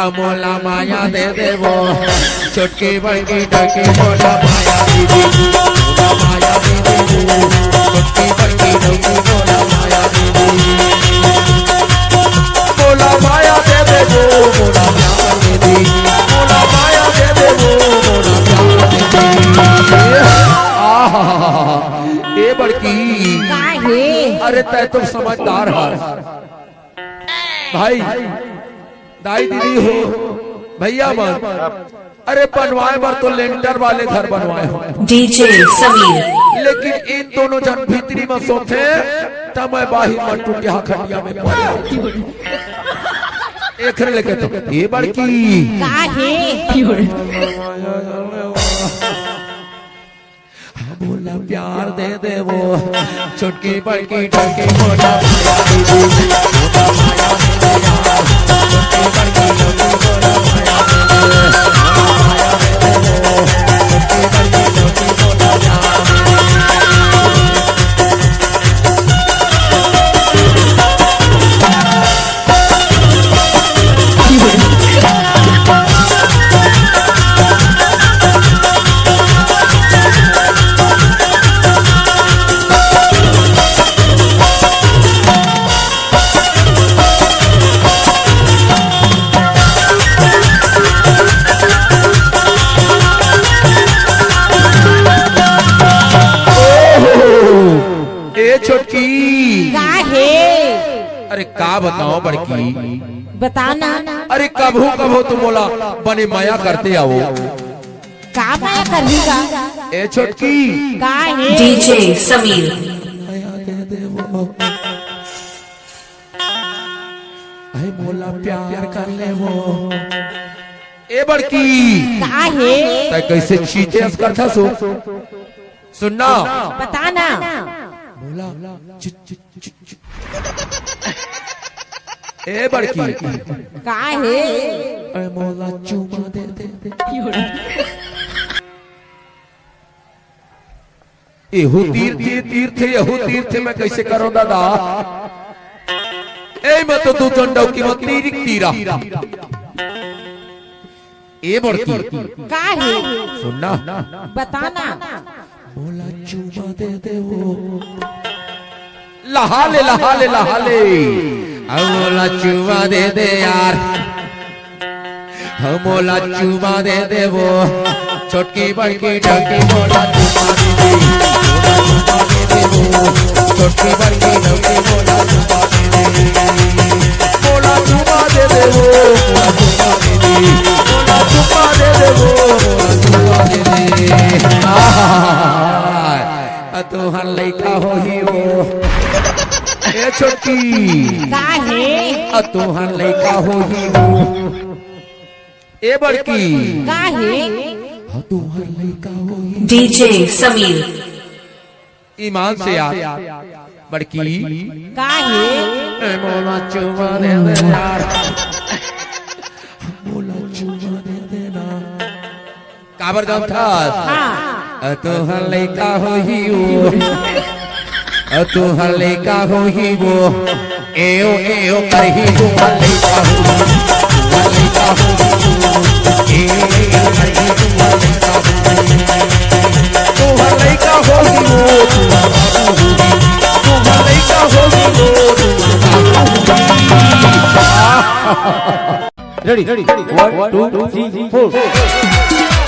अमोला माया दे दे वो छोटकी बड़की डकी मोला माया दीदी मोला माया दे दे वो छोटकी बड़की डकी मोला माया दीदी मोला माया दे दे वो मोला माया दीदी मोला माया दे दे वो मोला माया दीदी। ए बड़की अरे तय तो समझदार है भाई दाई दीदी हो भैया मन अरे बनवाए बर तो लेंटर वाले घर बनवाए हो डीजे समीर लेकिन इन दोनों जन भीतरी में सोचे तब मैं बाही में टूटिया खटिया में पड़े एक लेके तो ये बड़की बोला प्यार दे दे वो छुटकी बड़की डकी मोला माया दीदी मोला माया दे दे यार छुटकी बड़की डकी मोला माया दे दे माया दे दे वो छुटकी बड़की डकी मोला माया छोटकी अरे का बताओ बड़की बताना अरे कभू कभू तुम बोला बने माया करते आओ का माया करनी का ए छोटकी का है डीजे समीर अरे मोला प्यार कर ले वो ए बड़की का है तय कैसे चीजें करता सो सुनना बताना बोला ए बड़की का है अरे मोला चुमा दे दे एहू तीर्थ एहू तीर्थ में कैसे करो दादा ए मत तू चंडौ की मत तीरा ए बड़की का है सुनना बताना बोला चुमा दे दे वो लहाले लहाले लहाले मोला चुमा दे दे यार मोला चुमा दे दे वो छोटकी बड़की डकी मोला चुमा दे दे मोला चुमा दे दे वो छोटकी बड़की डकी मोला चुमा दे दे मोला चुमा दे दे वो मोला चुमा दे दे मोला चुमा दे दे वो मोला चुमा दे दे तुहर लइका हो ही हो ए छोटकी का है तुहर लइका हो ही हो ए बड़की का है तुहर लइका हो ही डीजे समीर ईमान से यार बड़की का है मोला चुमा दे दे यार मोला चुमा दे देना काबर जाम था तुहर लइका हो ही वो तुहर लइका हो ही वो एओ एओ करही तुहर लइका हो तुहर लइका हो एओ एओ करही तुहर लइका हो तुहर लइका हो ही वो तुहर लइका हो ही वो रेडी 1 2 3 4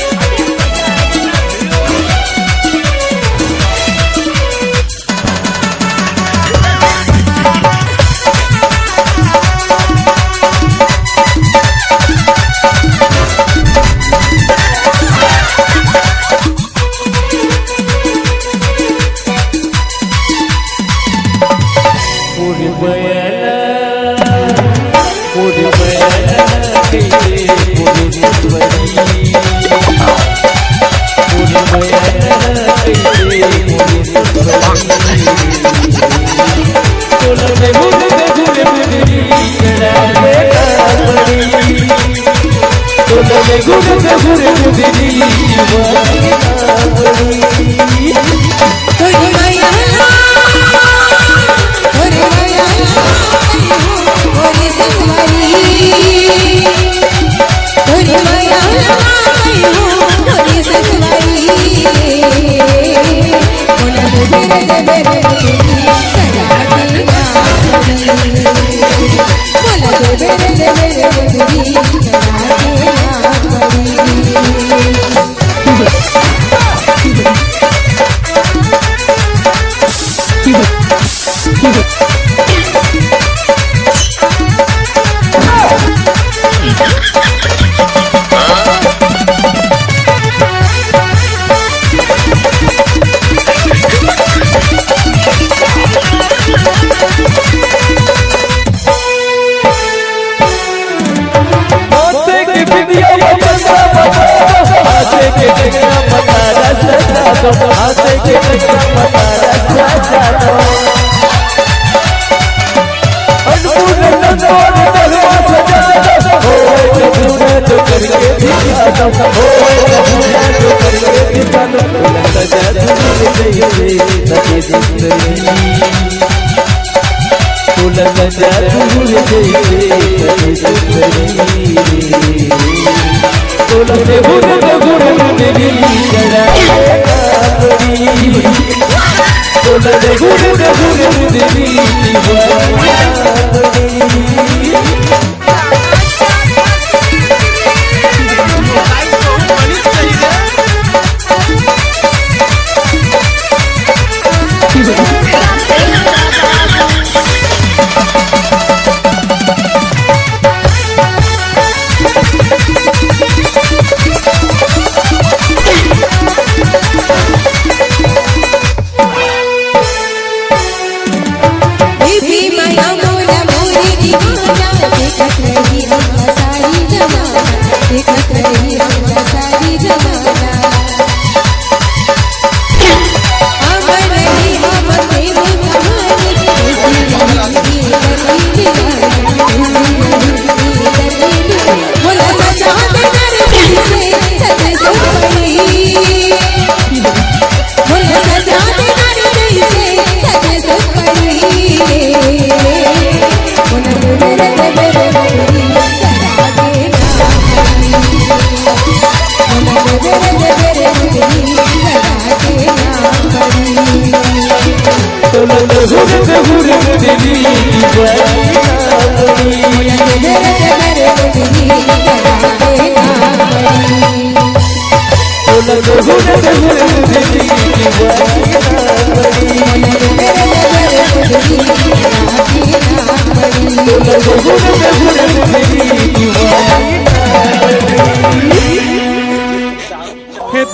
Thank you.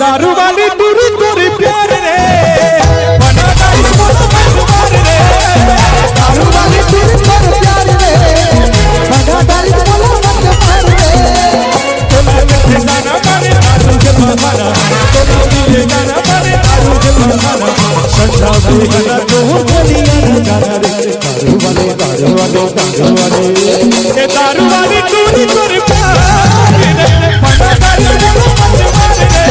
दारू वाली दूरी दूरी प्यार रे बना दाई बोलो मजवार रे दारू वाली दूरी दूरी प्यार रे बना दाई बोलो मजवार रे तोला में गाना माने दारू के बहाना तोला में गाना माने दारू के बहाना संसा से गाना तो बोलिया गाना रे दारू वाले ये दारू वाली दूरी दूरी प्यार रे बना दाई बोलो मजवार रे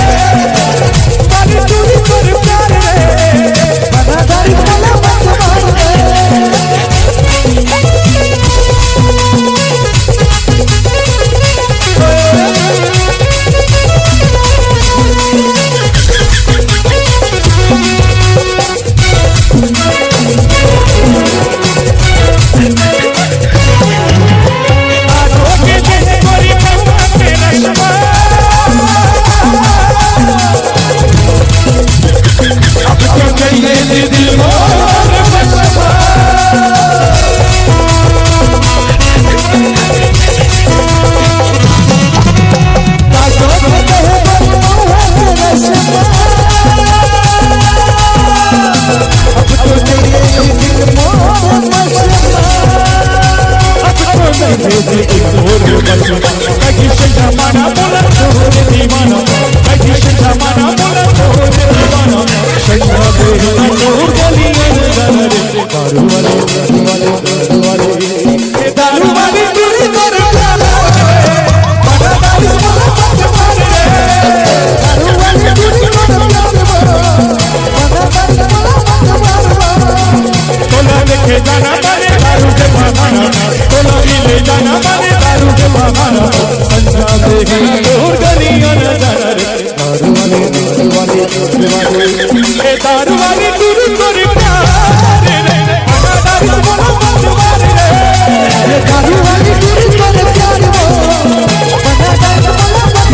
दूर गलियां न जाना रे दारू वाली ए दारू वाली दूर करे प्यार रे दारू बोलो मत रे ए दारू वाली दूर करे प्यार वो बना दारू बोलो मत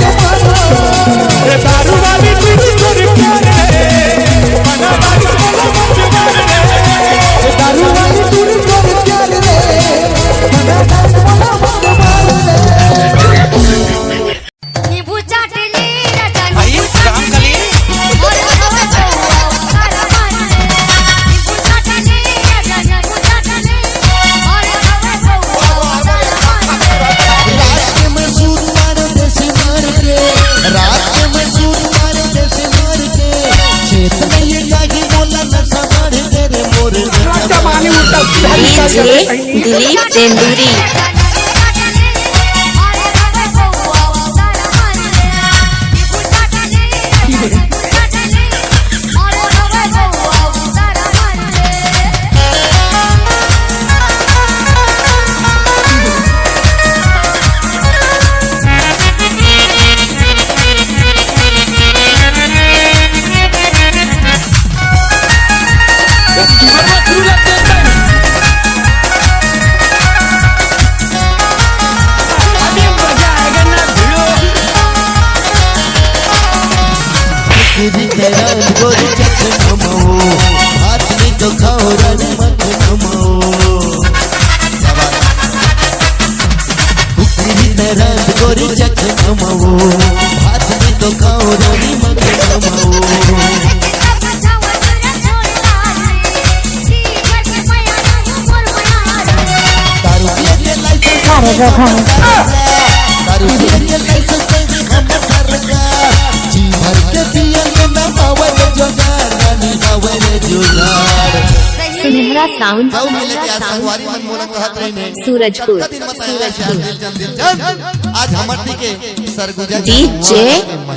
ए दारू वाली दूर करे प्यार रे बना दारू बोलो मत रे ए दारू वाली दूर करे प्यार रे बना दारू बोलो मत नींबू चाटले भाई काम कली दिलीप सेंदूरी गोरी चख नमो हाथ में तो खाओ रानी मत नमो गोरी चख नमो हाथ में तो खाओ रानी मत नमो दारू पिए के लाइसेंस दारू पिए के लाइसेंस हम सरकार जी भर के पिए में पावर जोगार रानी पावर जोगार सुनहरा साउंड गाँव में लेके आज संगवारी मन मोला कहत रही ने सूरजपुर दिन बताया दिल आज हमर के सरगुजा डीजे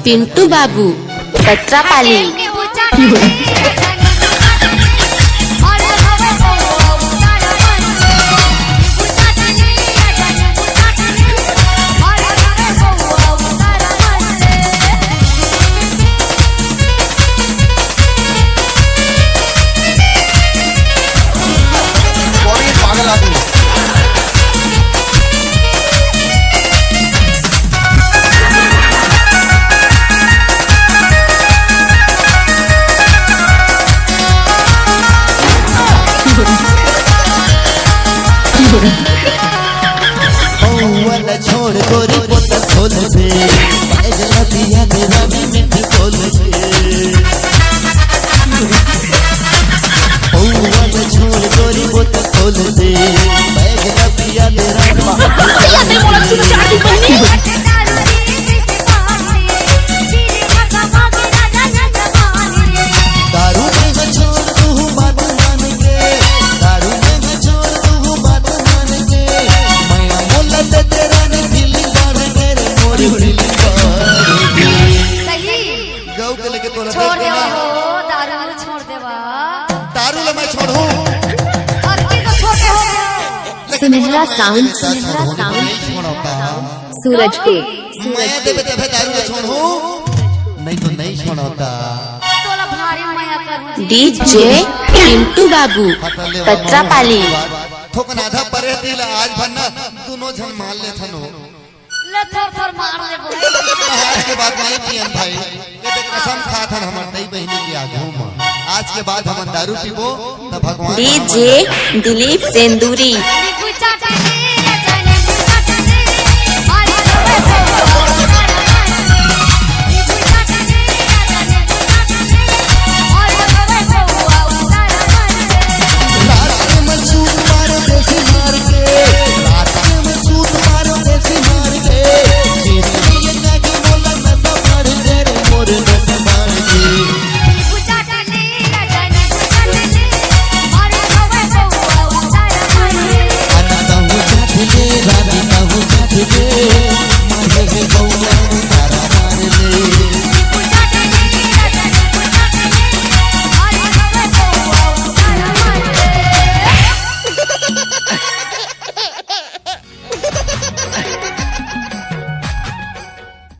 पिंटू बाबू पत्रापाली वाला छोड़ गोरी बोतल खोल दे पैगला दिया दे रानी मिठ खोल दे वाला छोड़ गोरी बोतल खोल दे पैगला दिया दे रानी दारू में छोड़ तू बात मान के दारू में छोड़ तू बात मान के मैं बोला ते तेरा ने दिल बार के रे मोर दिल बार गाँव के लेके तोरा छोड़ देवा हो दारू छोड़ देवा दारू ले मैं छोड़ू और की तो छोटे हो गए सुनहरा साउंड सूरजपुर मैं देवे देवे दारू ले छोड़ू नहीं तो नहीं छोड़ता तोला भारी माया कर डीजे पिंटू बाबू पत्रापाली ठोकना था परे दिल आज भन्ना दोनों जन मान ले थनो ले थर थर मार ले बोल आज के बाद नहीं पियन भाई ये तो कसम खा था हमर दई बहनी के आगू में आज के बाद हम दारू पीबो त भगवान डीजे दिलीप सेंदूरी नींबू चाटले